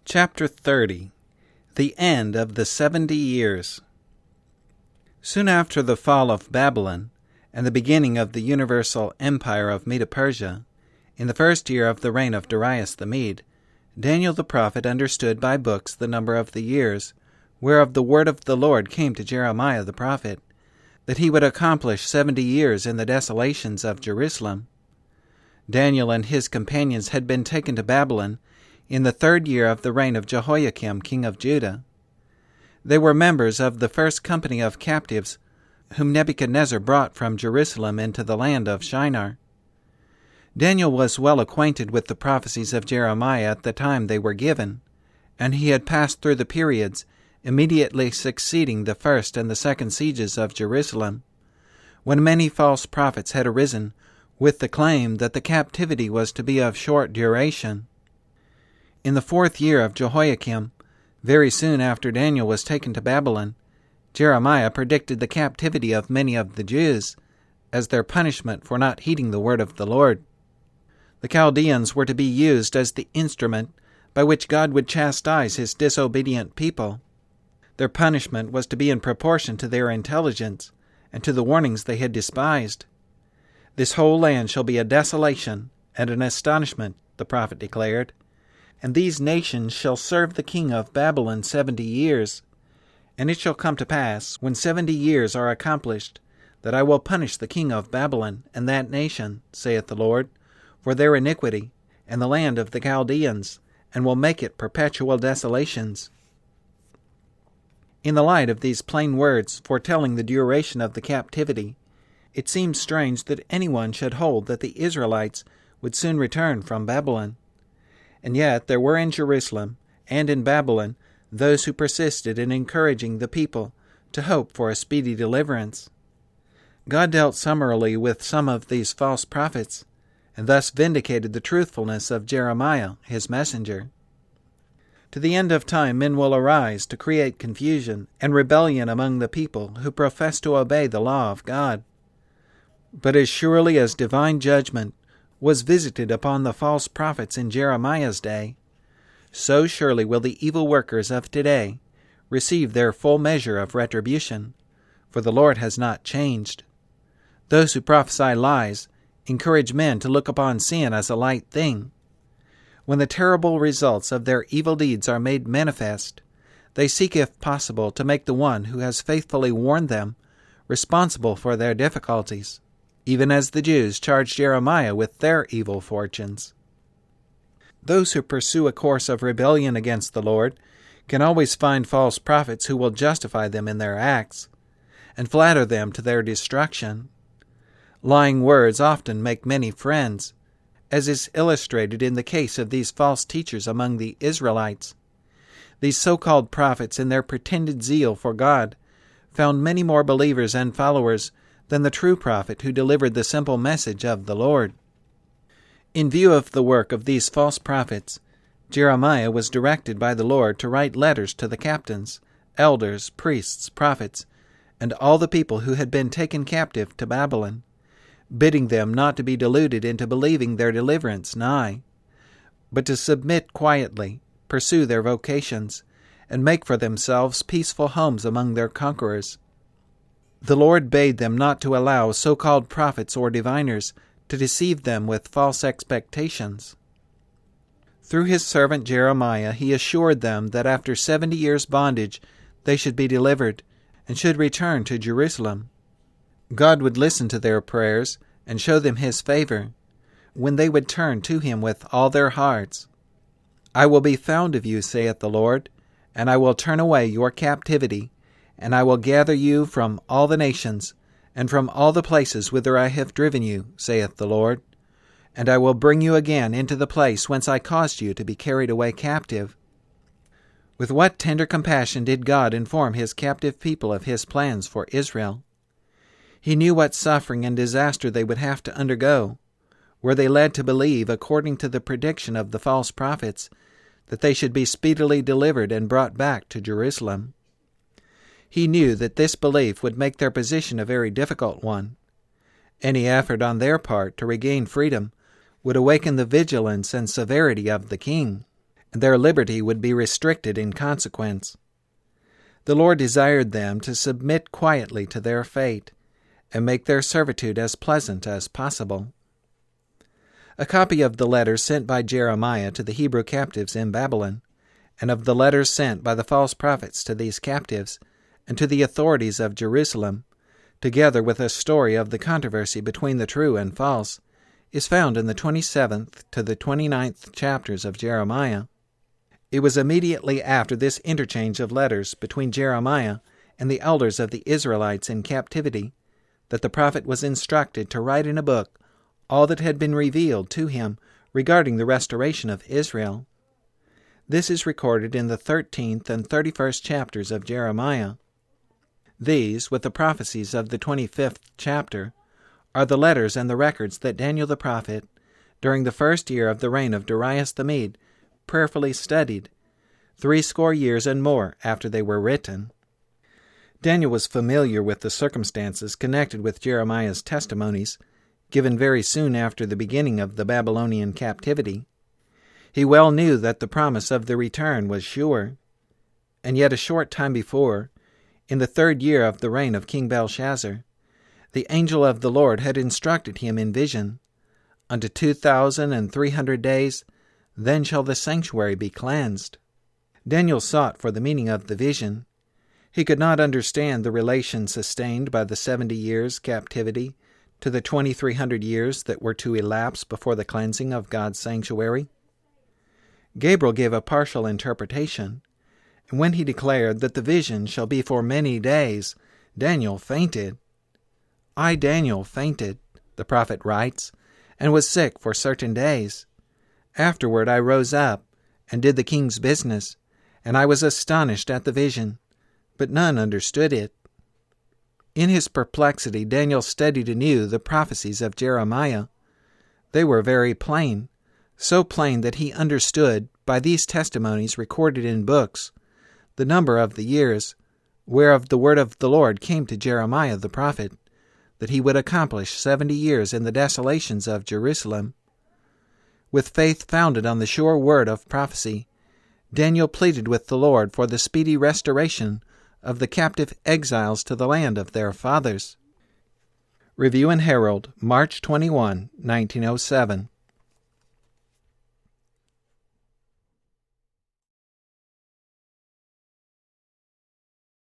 Chapter 30. The End of the 70 Years. Soon after the fall of Babylon and the beginning of the universal empire of Medo-Persia, in the first year of the reign of Darius the Mede, Daniel the prophet understood by books the number of the years, whereof the word of the Lord came to Jeremiah the prophet, that he would accomplish 70 years in the desolations of Jerusalem. Daniel and his companions had been taken to Babylon in the 3rd year of the reign of Jehoiakim, king of Judah. They were members of the first company of captives whom Nebuchadnezzar brought from Jerusalem into the land of Shinar. Daniel was well acquainted with the prophecies of Jeremiah at the time they were given, and he had passed through the periods immediately succeeding the first and the second sieges of Jerusalem, when many false prophets had arisen with the claim that the captivity was to be of short duration. In the 4th year of Jehoiakim, very soon after Daniel was taken to Babylon, Jeremiah predicted the captivity of many of the Jews as their punishment for not heeding the word of the Lord. The Chaldeans were to be used as the instrument by which God would chastise his disobedient people. Their punishment was to be in proportion to their intelligence and to the warnings they had despised. "This whole land shall be a desolation and an astonishment," the prophet declared, "and these nations shall serve the king of Babylon 70 years. And it shall come to pass, when 70 years are accomplished, that I will punish the king of Babylon and that nation, saith the Lord, for their iniquity, and the land of the Chaldeans, and will make it perpetual desolations." In the light of these plain words foretelling the duration of the captivity, it seems strange that anyone should hold that the Israelites would soon return from Babylon. And yet there were in Jerusalem and in Babylon those who persisted in encouraging the people to hope for a speedy deliverance. God dealt summarily with some of these false prophets, and thus vindicated the truthfulness of Jeremiah, his messenger. To the end of time men will arise to create confusion and rebellion among the people who profess to obey the law of God. But as surely as divine judgment was visited upon the false prophets in Jeremiah's day, so surely will the evil workers of today receive their full measure of retribution, for the Lord has not changed. Those who prophesy lies encourage men to look upon sin as a light thing. When the terrible results of their evil deeds are made manifest, they seek if possible to make the one who has faithfully warned them responsible for their difficulties, even as the Jews charged Jeremiah with their evil fortunes. Those who pursue a course of rebellion against the Lord can always find false prophets who will justify them in their acts, and flatter them to their destruction. Lying words often make many friends, as is illustrated in the case of these false teachers among the Israelites. These so-called prophets, in their pretended zeal for God, found many more believers and followers than the true prophet who delivered the simple message of the Lord. In view of the work of these false prophets, Jeremiah was directed by the Lord to write letters to the captains, elders, priests, prophets, and all the people who had been taken captive to Babylon, bidding them not to be deluded into believing their deliverance nigh, but to submit quietly, pursue their vocations, and make for themselves peaceful homes among their conquerors. The Lord bade them not to allow so-called prophets or diviners to deceive them with false expectations. Through his servant Jeremiah he assured them that after 70 years' bondage they should be delivered and should return to Jerusalem. God would listen to their prayers and show them his favor when they would turn to him with all their hearts. "I will be found of you, saith the Lord, and I will turn away your captivity, and I will gather you from all the nations, and from all the places whither I have driven you, saith the Lord, and I will bring you again into the place whence I caused you to be carried away captive." With what tender compassion did God inform his captive people of his plans for Israel! He knew what suffering and disaster they would have to undergo, were they led to believe, according to the prediction of the false prophets, that they should be speedily delivered and brought back to Jerusalem. He knew that this belief would make their position a very difficult one. Any effort on their part to regain freedom would awaken the vigilance and severity of the king, and their liberty would be restricted in consequence. The Lord desired them to submit quietly to their fate and make their servitude as pleasant as possible. A copy of the letters sent by Jeremiah to the Hebrew captives in Babylon, and of the letters sent by the false prophets to these captives and to the authorities of Jerusalem, together with a story of the controversy between the true and false, is found in the 27th to the 29th chapters of Jeremiah. It was immediately after this interchange of letters between Jeremiah and the elders of the Israelites in captivity that the prophet was instructed to write in a book all that had been revealed to him regarding the restoration of Israel. This is recorded in the 13th and 31st chapters of Jeremiah. These, with the prophecies of the 25th chapter, are the letters and the records that Daniel the prophet, during the first year of the reign of Darius the Mede, prayerfully studied, 80 years and more after they were written. Daniel was familiar with the circumstances connected with Jeremiah's testimonies, given very soon after the beginning of the Babylonian captivity. He well knew that the promise of the return was sure, and yet a short time before, in the 3rd year of the reign of King Belshazzar, the angel of the Lord had instructed him in vision, "Unto 2,300 days, then shall the sanctuary be cleansed." Daniel sought for the meaning of the vision. He could not understand the relation sustained by the 70 years' captivity to the 2,300 years that were to elapse before the cleansing of God's sanctuary. Gabriel gave a partial interpretation, and when he declared that the vision shall be for many days, Daniel fainted. "I, Daniel, fainted," the prophet writes, "and was sick for certain days. Afterward I rose up, and did the king's business, and I was astonished at the vision, but none understood it." In his perplexity, Daniel studied anew the prophecies of Jeremiah. They were very plain, so plain that he understood, by these testimonies recorded in books, the number of the years, whereof the word of the Lord came to Jeremiah the prophet, that he would accomplish 70 years in the desolations of Jerusalem. With faith founded on the sure word of prophecy, Daniel pleaded with the Lord for the speedy restoration of the captive exiles to the land of their fathers. Review and Herald, March 21, 1907.